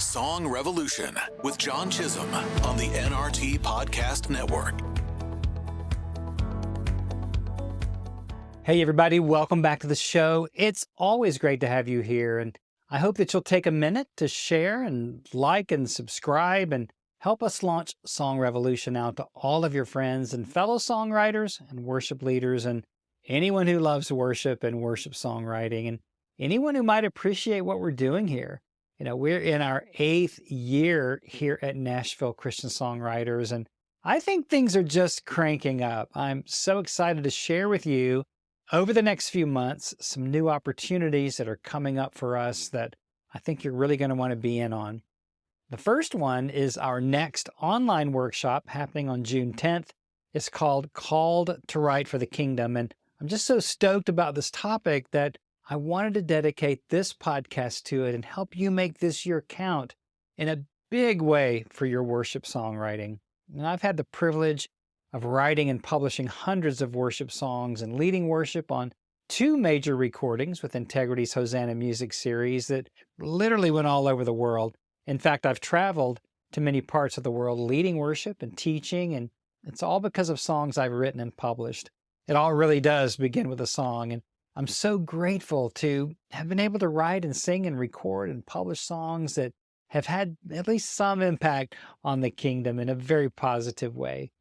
Song Revolution with John CHISUM on the NRT Podcast Network. Hey everybody, welcome back to the show. It's always great to have you here, and I hope that you'll take a minute to share and like and subscribe and help us launch Song Revolution out to all of your friends and fellow songwriters and worship leaders and anyone who loves worship and worship songwriting and anyone who might appreciate what we're doing here. You know, we're in our 8th year here at Nashville Christian Songwriters, and I think things are just cranking up. I'm so excited to share with you over the next few months some new opportunities that are coming up for us that I think you're really going to want to be in on. The first one is our next online workshop happening on June 10th. It's called Called to Write for the Kingdom, and I'm just so stoked about this topic that I wanted to dedicate this podcast to it and help you make this year count in a big way for your worship songwriting. And I've had the privilege of writing and publishing hundreds of worship songs and leading worship on 2 major recordings with Integrity's Hosanna Music series that literally went all over the world. In fact, I've traveled to many parts of the world leading worship and teaching, and it's all because of songs I've written and published. It all really does begin with a song, and I'm so grateful to have been able to write and sing and record and publish songs that have had at least some impact on the kingdom in a very positive way.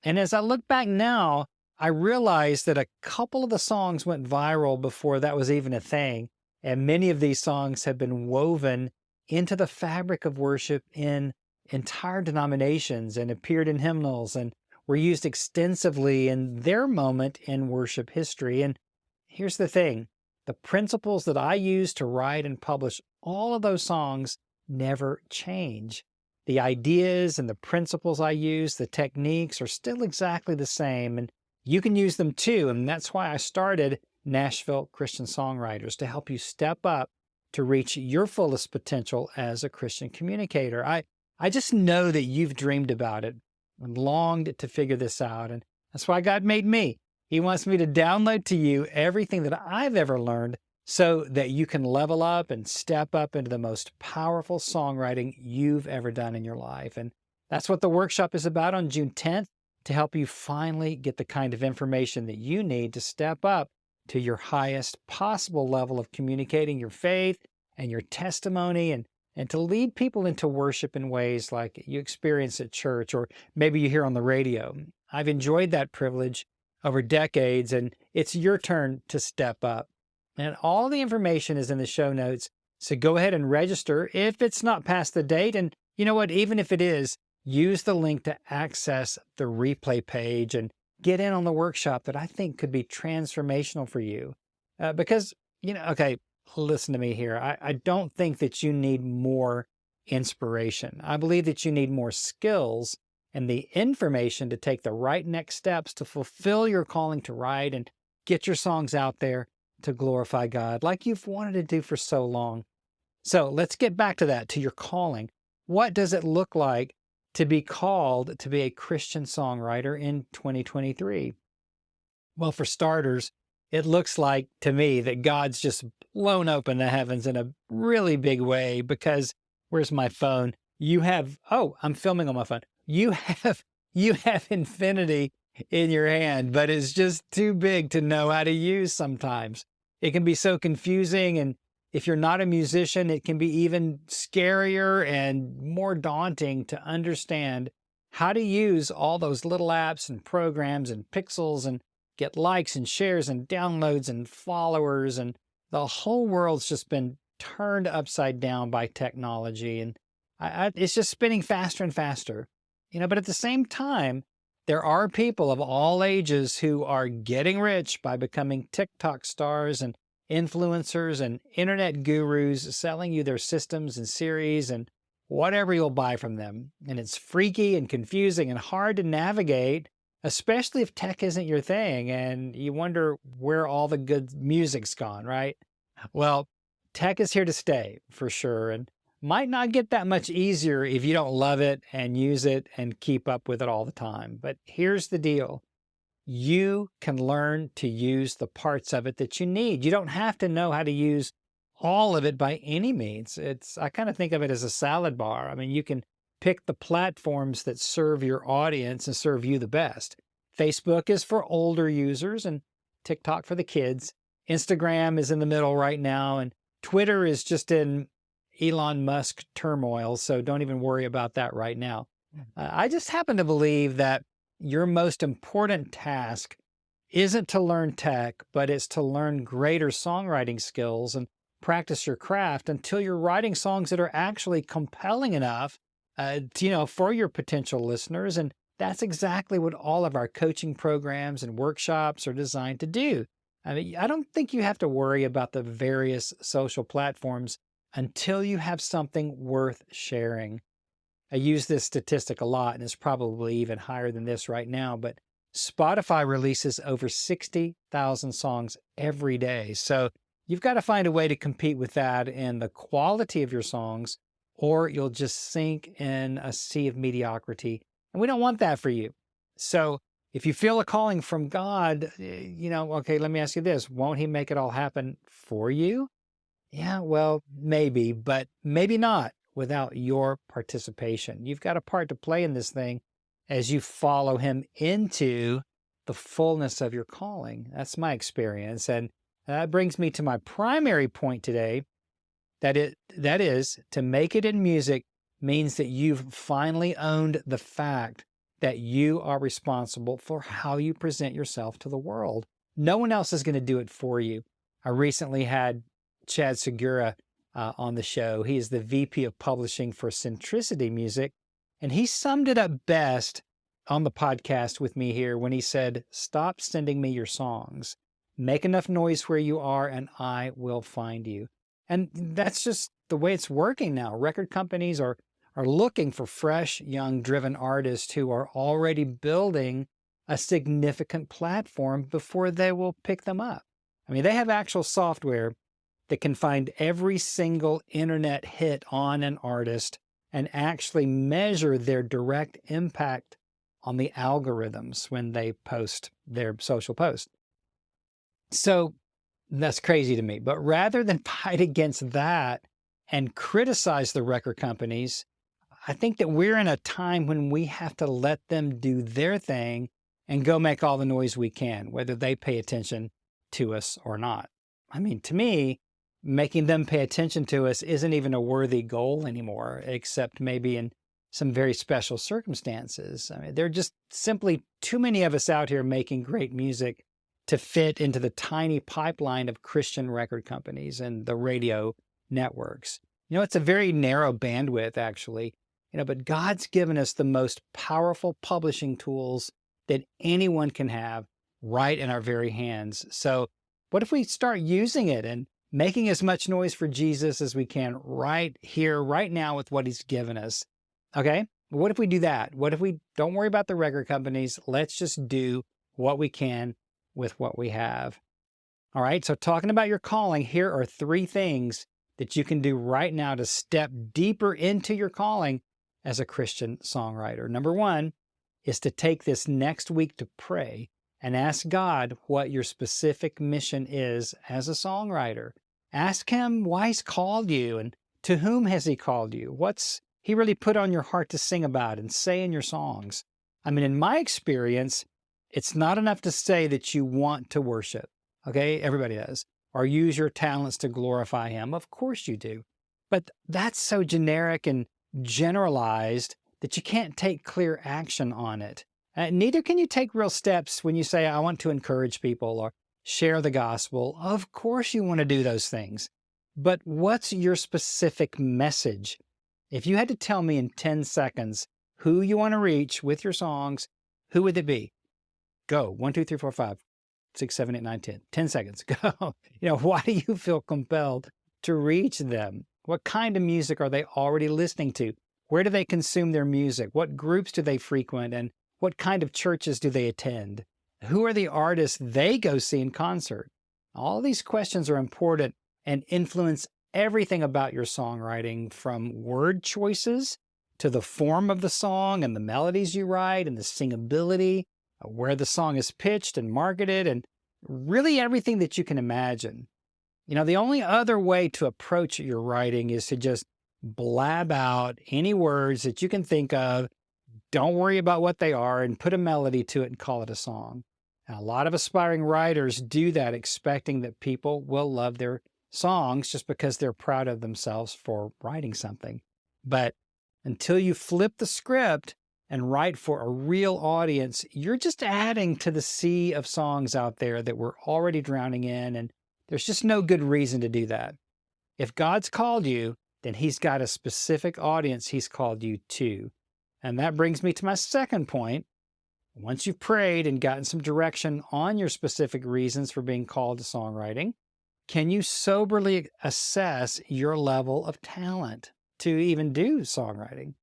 And as I look back now, I realize that a couple of the songs went viral before that was even a thing. And many of these songs have been woven into the fabric of worship in entire denominations and appeared in hymnals and were used extensively in their moment in worship history. And here's the thing, the principles that I use to write and publish all of those songs never change. The ideas and the principles I use, the techniques are still exactly the same, and you can use them too. And that's why I started Nashville Christian Songwriters, to help you step up to reach your fullest potential as a Christian communicator. I just know that you've dreamed about it and longed to figure this out, and that's why God made me. He wants me to download to you everything that I've ever learned so that you can level up and step up into the most powerful songwriting you've ever done in your life. And that's what the workshop is about on June 10th, to help you finally get the kind of information that you need to step up to your highest possible level of communicating your faith and your testimony, and to lead people into worship in ways like you experience at church or maybe you hear on the radio. I've enjoyed that privilege over decades, and it's your turn to step up. And all the information is in the show notes, so go ahead and register if it's not past the date. And you know what, even if it is, use the link to access the replay page and get in on the workshop that I think could be transformational for you. Because, okay, listen to me here. I don't think that you need more inspiration. I believe that you need more skills and the information to take the right next steps to fulfill your calling to write and get your songs out there to glorify God like you've wanted to do for so long. So let's get back to that, to your calling. What does it look like to be called to be a Christian songwriter in 2023? Well, for starters, it looks like to me that God's just blown open the heavens in a really big way, because where's my phone? I'm filming on my phone. You have infinity in your hand, but it's just too big to know how to use sometimes. It can be so confusing, and if you're not a musician, it can be even scarier and more daunting to understand how to use all those little apps and programs and pixels and get likes and shares and downloads and followers, and the whole world's just been turned upside down by technology, and it's just spinning faster and faster. But at the same time, there are people of all ages who are getting rich by becoming TikTok stars and influencers and internet gurus, selling you their systems and series and whatever you'll buy from them. And it's freaky and confusing and hard to navigate, especially if tech isn't your thing and you wonder where all the good music's gone, right? Well, tech is here to stay for sure, and might not get that much easier if you don't love it and use it and keep up with it all the time. But here's the deal. You can learn to use the parts of it that you need. You don't have to know how to use all of it by any means. I kind of think of it as a salad bar. I mean, you can pick the platforms that serve your audience and serve you the best. Facebook is for older users and TikTok for the kids. Instagram is in the middle right now, and Twitter is just in Elon Musk turmoil, so don't even worry about that right now. I just happen to believe that your most important task isn't to learn tech, but it's to learn greater songwriting skills and practice your craft until you're writing songs that are actually compelling enough, for your potential listeners. And that's exactly what all of our coaching programs and workshops are designed to do. I mean, I don't think you have to worry about the various social platforms until you have something worth sharing. I use this statistic a lot, and it's probably even higher than this right now, but Spotify releases over 60,000 songs every day. So you've got to find a way to compete with that in the quality of your songs, or you'll just sink in a sea of mediocrity. And we don't want that for you. So if you feel a calling from God, okay, let me ask you this. Won't he make it all happen for you? Yeah, well, maybe, but maybe not without your participation. You've got a part to play in this thing as you follow him into the fullness of your calling. That's my experience. And that brings me to my primary point today, that is, to make it in music means that you've finally owned the fact that you are responsible for how you present yourself to the world. No one else is going to do it for you. I recently had Chad Segura on the show. He is the VP of Publishing for Centricity Music, and he summed it up best on the podcast with me here when he said, "Stop sending me your songs. Make enough noise where you are, and I will find you." And that's just the way it's working now. Record companies are looking for fresh, young, driven artists who are already building a significant platform before they will pick them up. I mean, they have actual software that can find every single internet hit on an artist and actually measure their direct impact on the algorithms when they post their social post. So that's crazy to me. But rather than fight against that and criticize the record companies, I think that we're in a time when we have to let them do their thing and go make all the noise we can, whether they pay attention to us or not. I mean, to me, making them pay attention to us isn't even a worthy goal anymore, except maybe in some very special circumstances. I mean, there are just simply too many of us out here making great music to fit into the tiny pipeline of Christian record companies and the radio networks. It's a very narrow bandwidth, actually. But God's given us the most powerful publishing tools that anyone can have right in our very hands. So what if we start using it and making as much noise for Jesus as we can right here, right now with what he's given us? Okay? What if we do that? What if we don't worry about the record companies? Let's just do what we can with what we have. All right, so talking about your calling, here are 3 things that you can do right now to step deeper into your calling as a Christian songwriter. Number 1 is to take this next week to pray and ask God what your specific mission is as a songwriter. Ask him why he's called you and to whom has he called you? What's he really put on your heart to sing about and say in your songs? I mean, in my experience, it's not enough to say that you want to worship, okay? Everybody does. Or use your talents to glorify him. Of course you do. But that's so generic and generalized that you can't take clear action on it. Neither can you take real steps when you say, I want to encourage people or share the gospel. Of course you want to do those things. But what's your specific message? If you had to tell me in 10 seconds who you want to reach with your songs, who would it be? Go. 1, 2, 3, 4, 5, 6, 7, 8, 9, 10. 10 seconds. Go. Why do you feel compelled to reach them? What kind of music are they already listening to? Where do they consume their music? What groups do they frequent? And what kind of churches do they attend? Who are the artists they go see in concert? All these questions are important and influence everything about your songwriting, from word choices to the form of the song and the melodies you write and the singability, where the song is pitched and marketed, and really everything that you can imagine. The only other way to approach your writing is to just blab out any words that you can think of. Don't worry about what they are and put a melody to it and call it a song. Now, a lot of aspiring writers do that, expecting that people will love their songs just because they're proud of themselves for writing something. But until you flip the script and write for a real audience, you're just adding to the sea of songs out there that we're already drowning in, and there's just no good reason to do that. If God's called you, then He's got a specific audience He's called you to. And that brings me to my second point. Once you've prayed and gotten some direction on your specific reasons for being called to songwriting, can you soberly assess your level of talent to even do songwriting?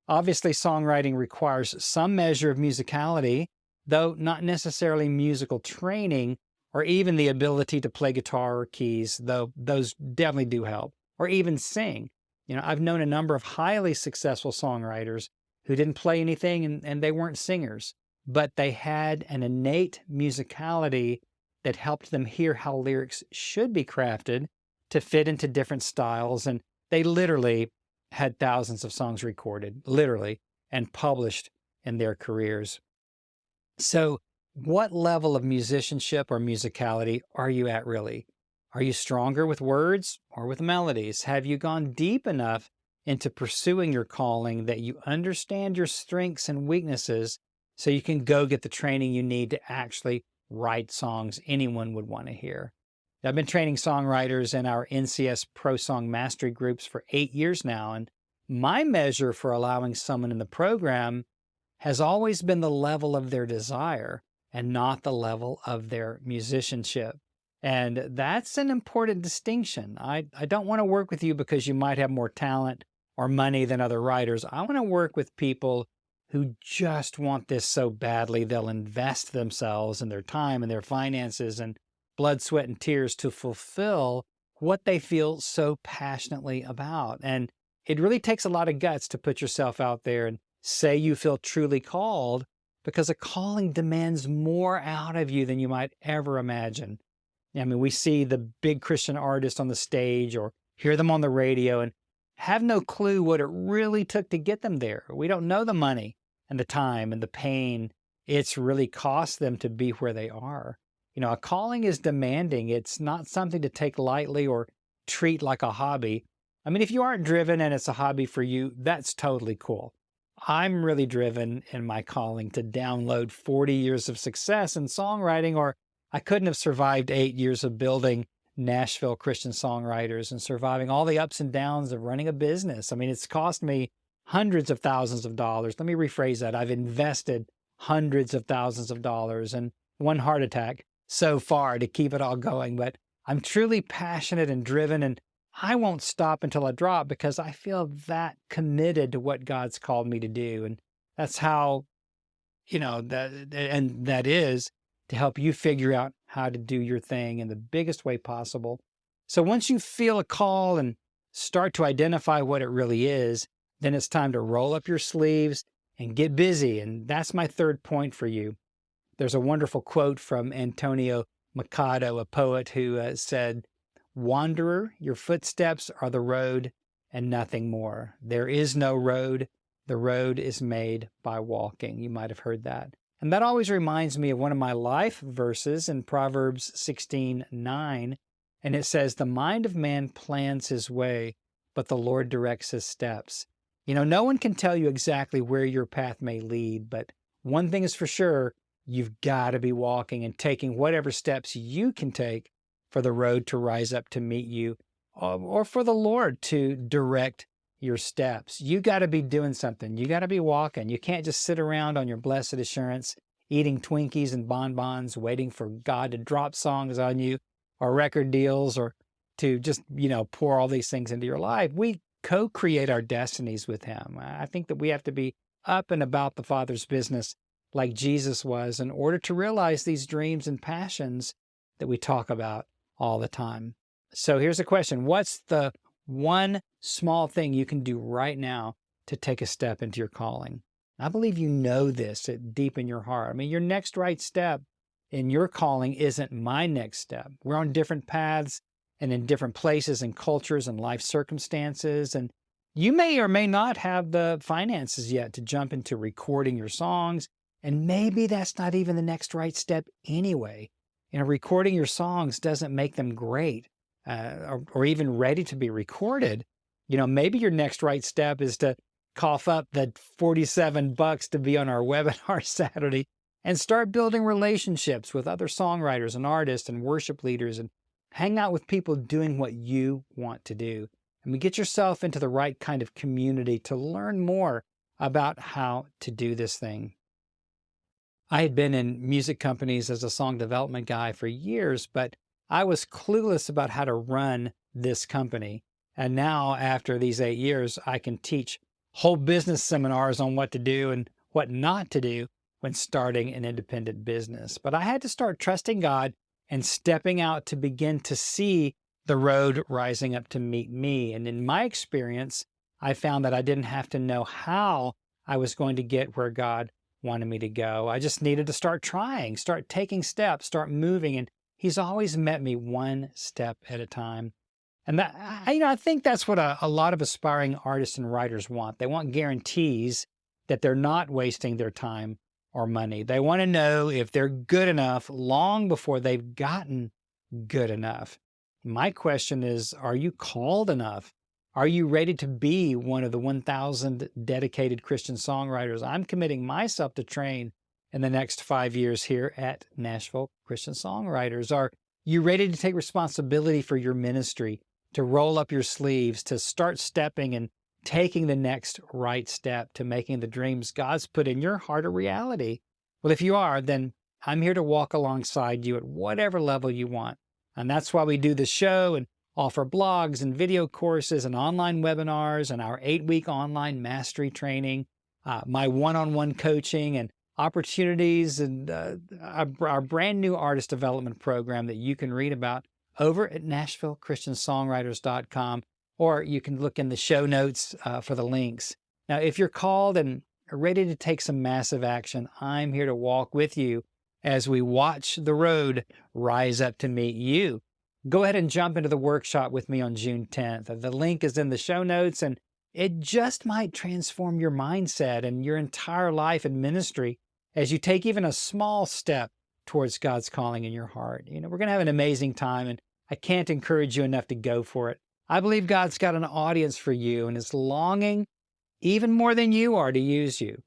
Obviously, songwriting requires some measure of musicality, though not necessarily musical training or even the ability to play guitar or keys, though those definitely do help, or even sing. I've known a number of highly successful songwriters who didn't play anything and they weren't singers, but they had an innate musicality that helped them hear how lyrics should be crafted to fit into different styles. And they literally had thousands of songs recorded, literally, and published in their careers. So what level of musicianship or musicality are you at really? Are you stronger with words or with melodies? Have you gone deep enough into pursuing your calling that you understand your strengths and weaknesses so you can go get the training you need to actually write songs anyone would want to hear? I've been training songwriters in our NCS Pro Song Mastery groups for 8 years now, and my measure for allowing someone in the program has always been the level of their desire and not the level of their musicianship. And that's an important distinction. I don't want to work with you because you might have more talent or money than other writers. I want to work with people who just want this so badly they'll invest themselves and their time and their finances and blood, sweat, and tears to fulfill what they feel so passionately about. And it really takes a lot of guts to put yourself out there and say you feel truly called, because a calling demands more out of you than you might ever imagine. We see the big Christian artists on the stage or hear them on the radio and have no clue what it really took to get them there. We don't know the money and the time and the pain it's really cost them to be where they are. A calling is demanding. It's not something to take lightly or treat like a hobby. If you aren't driven and it's a hobby for you, that's totally cool. I'm really driven in my calling to download 40 years of success in songwriting, or I couldn't have survived 8 years of building Nashville Christian Songwriters and surviving all the ups and downs of running a business. It's cost me hundreds of thousands of dollars. Let me rephrase that. I've invested hundreds of thousands of dollars and one heart attack so far to keep it all going. But I'm truly passionate and driven, and I won't stop until I drop because I feel that committed to what God's called me to do. And that's how, that is to help you figure out how to do your thing in the biggest way possible. So once you feel a call and start to identify what it really is, then it's time to roll up your sleeves and get busy. And that's my third point for you. There's a wonderful quote from Antonio Machado, a poet, who said, "Wanderer, your footsteps are the road and nothing more. There is no road. The road is made by walking." You might have heard that. And that always reminds me of one of my life verses in Proverbs 16:9. And it says, "The mind of man plans his way, but the Lord directs his steps." No one can tell you exactly where your path may lead, but one thing is for sure, you've got to be walking and taking whatever steps you can take for the road to rise up to meet you, or for the Lord to direct your steps. You got to be doing something. You got to be walking. You can't just sit around on your blessed assurance, eating Twinkies and bonbons, waiting for God to drop songs on you or record deals, or to just, pour all these things into your life. We co-create our destinies with Him. I think that we have to be up and about the Father's business like Jesus was in order to realize these dreams and passions that we talk about all the time. So here's a question. What's the one small thing you can do right now to take a step into your calling? I believe you know this deep in your heart. Your next right step in your calling isn't my next step. We're on different paths and in different places and cultures and life circumstances. And you may or may not have the finances yet to jump into recording your songs. And maybe that's not even the next right step anyway. Recording your songs doesn't make them great or even ready to be recorded. Maybe your next right step is to cough up the $47 to be on our webinar Saturday and start building relationships with other songwriters and artists and worship leaders and hang out with people doing what you want to do. Get yourself into the right kind of community to learn more about how to do this thing. I had been in music companies as a song development guy for years, but I was clueless about how to run this company. And now, after these 8 years, I can teach whole business seminars on what to do and what not to do when starting an independent business. But I had to start trusting God and stepping out to begin to see the road rising up to meet me. And in my experience, I found that I didn't have to know how I was going to get where God wanted me to go. I just needed to start trying, start taking steps, start moving. And He's always met me one step at a time. And that, I think that's what a lot of aspiring artists and writers want. They want guarantees that they're not wasting their time or money. They want to know if they're good enough long before they've gotten good enough. My question is, are you called enough? Are you ready to be one of the 1,000 dedicated Christian songwriters I'm committing myself to train in the next 5 years here at Nashville Christian Songwriters? Are you ready to take responsibility for your ministry, to roll up your sleeves, to start stepping and taking the next right step to making the dreams God's put in your heart a reality? Well, if you are, then I'm here to walk alongside you at whatever level you want. And that's why we do the show and offer blogs and video courses and online webinars and our 8-week online mastery training, my one-on-one coaching and opportunities, and our brand new artist development program that you can read about over at NashvilleChristianSongwriters.com, or you can look in the show notes for the links. Now, if you're called and ready to take some massive action, I'm here to walk with you as we watch the road rise up to meet you. Go ahead and jump into the workshop with me on June 10th. The link is in the show notes, and it just might transform your mindset and your entire life and ministry as you take even a small step towards God's calling in your heart. We're going to have an amazing time, and I can't encourage you enough to go for it. I believe God's got an audience for you and is longing even more than you are to use you.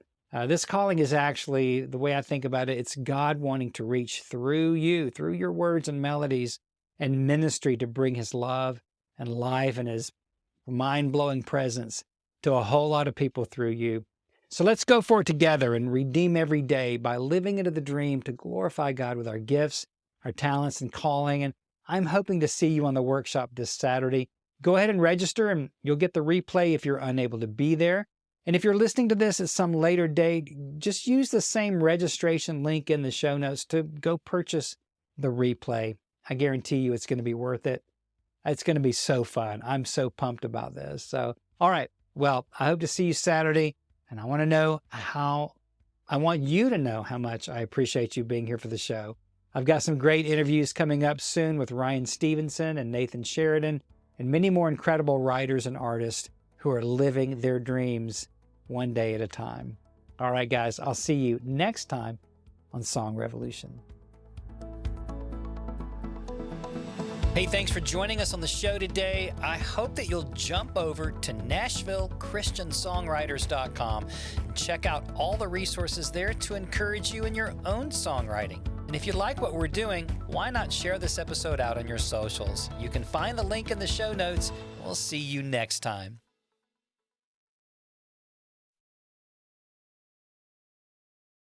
This calling is actually, the way I think about it, it's God wanting to reach through you, through your words and melodies and ministry, to bring His love and life and His mind-blowing presence to a whole lot of people through you. So let's go for it together and redeem every day by living into the dream to glorify God with our gifts, our talents, and calling. And I'm hoping to see you on the workshop this Saturday. Go ahead and register, and you'll get the replay if you're unable to be there. And if you're listening to this at some later date, just use the same registration link in the show notes to go purchase the replay. I guarantee you it's going to be worth it. It's going to be so fun. I'm so pumped about this. So, all right. Well, I hope to see you Saturday. And I want you to know how much I appreciate you being here for the show. I've got some great interviews coming up soon with Ryan Stevenson and Nathan Sheridan and many more incredible writers and artists who are living their dreams one day at a time. All right, guys, I'll see you next time on Song Revolution. Hey, thanks for joining us on the show today. I hope that you'll jump over to NashvilleChristianSongwriters.com and check out all the resources there to encourage you in your own songwriting. And if you like what we're doing, why not share this episode out on your socials? You can find the link in the show notes. We'll see you next time.